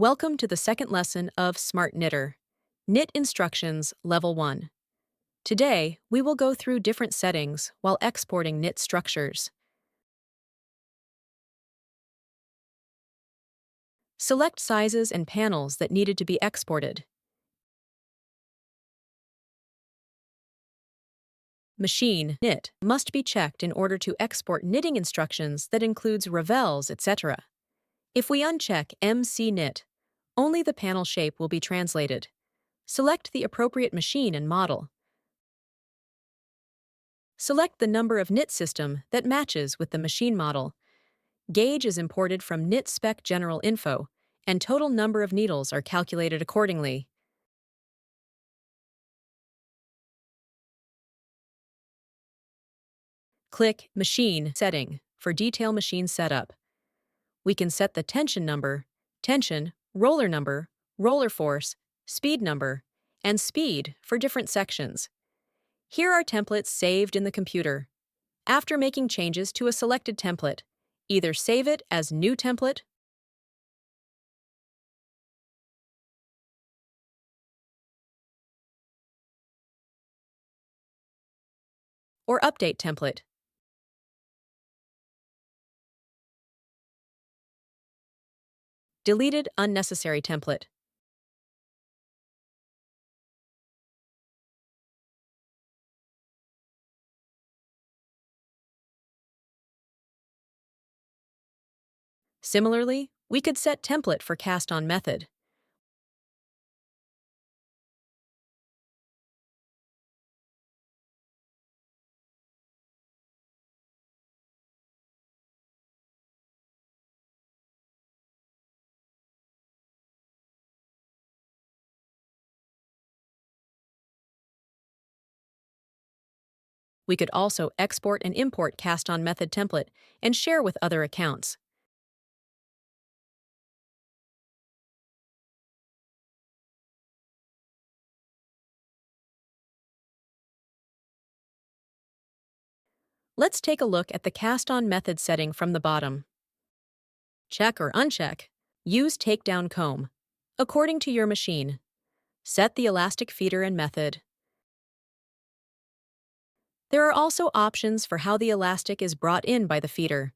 Welcome to the second lesson of SmartKnitter. Knit Instructions Level 1. Today, we will go through different settings while exporting knit structures. Select sizes and panels that needed to be exported. Machine knit must be checked in order to export knitting instructions that includes revels, etc. If we uncheck MC knit, only the panel shape will be translated. Select the appropriate machine and model. Select the number of knit system that matches with the machine model. Gauge is imported from knit spec general info, and total number of needles are calculated accordingly. Click Machine Setting for detail machine setup. We can set the tension number, tension, roller force, speed number, and speed for different sections. Here are templates saved in the computer. After making changes to a selected template, either save it as New Template or Update Template. Deleted unnecessary template. Similarly, we could set template for cast-on method. We could also export and import cast-on method template and share with other accounts. Let's take a look at the cast-on method setting from the bottom. Check or uncheck. Use takedown comb. According to your machine. Set the elastic feeder and method. There are also options for how the elastic is brought in by the feeder.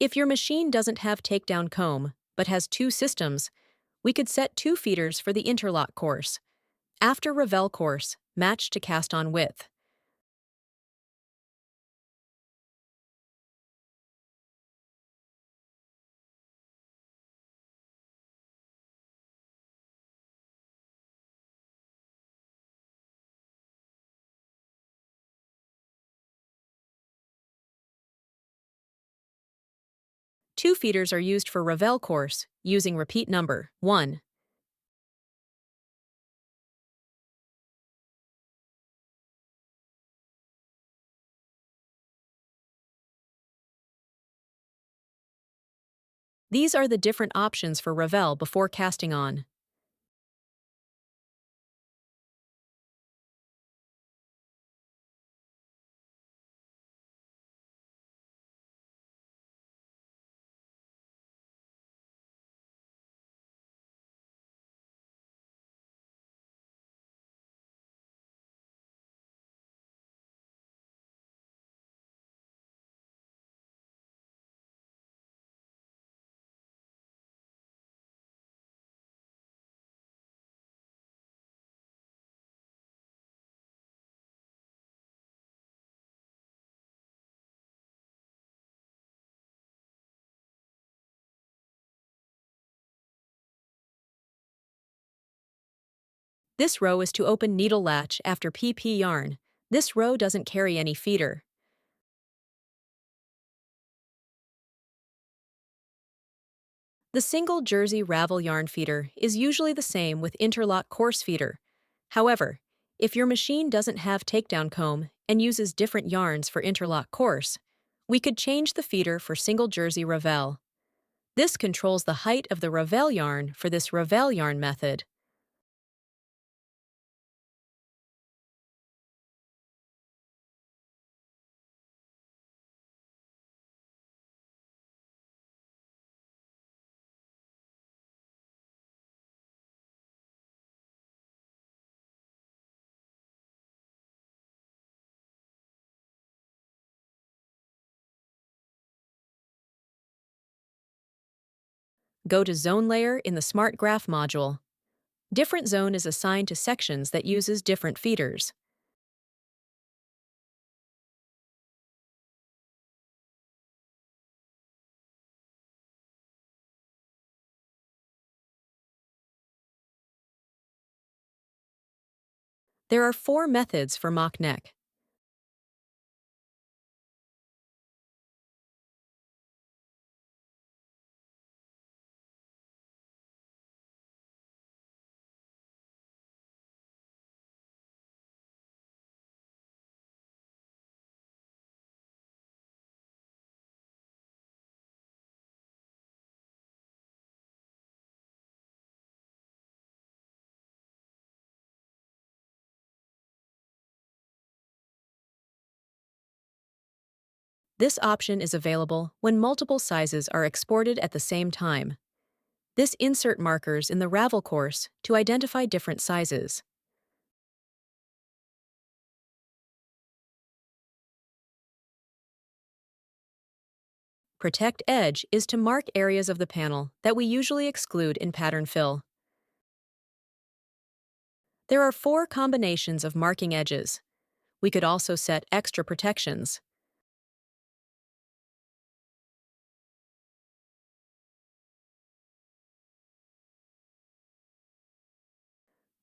If your machine doesn't have takedown comb, but has two systems, we could set two feeders for the interlock course. After revel course, match to cast-on width. Two feeders are used for revel course, using repeat number 1. These are the different options for revel before casting on. This row is to open needle latch after PP yarn. This row doesn't carry any feeder. The single jersey ravel yarn feeder is usually the same with interlock coarse feeder. However, if your machine doesn't have takedown comb and uses different yarns for interlock coarse, we could change the feeder for single jersey ravel. This controls the height of the ravel yarn for this ravel yarn method. Go to Zone Layer in the Smart Graph module. Different zone is assigned to sections that uses different feeders. There are 4 methods for mock neck. This option is available when multiple sizes are exported at the same time. This insert markers in the Ravel course to identify different sizes. Protect Edge is to mark areas of the panel that we usually exclude in pattern fill. There are 4 combinations of marking edges. We could also set extra protections.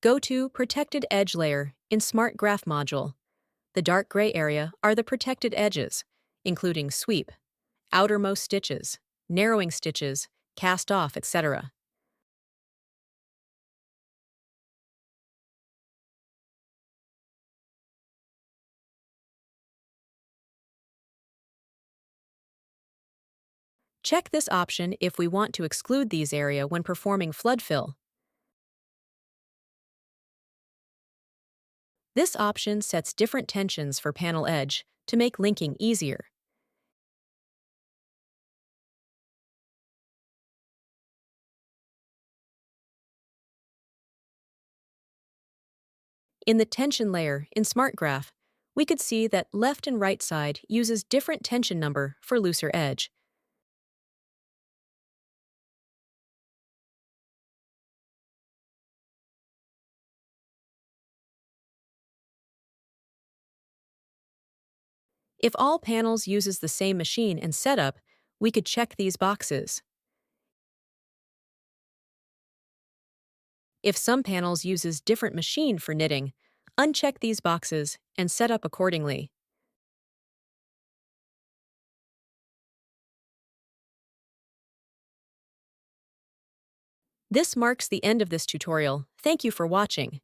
Go to Protected Edge layer in Smart Graph module. The dark gray area are the protected edges, including sweep, outermost stitches, narrowing stitches, cast off, etc. Check this option if we want to exclude these area when performing flood fill. This option sets different tensions for panel edge to make linking easier. In the tension layer in SmartGraph, we could see that left and right side uses different tension number for looser edge. If all panels uses the same machine and setup, we could check these boxes. If some panels uses different machine for knitting, uncheck these boxes and set up accordingly. This marks the end of this tutorial. Thank you for watching.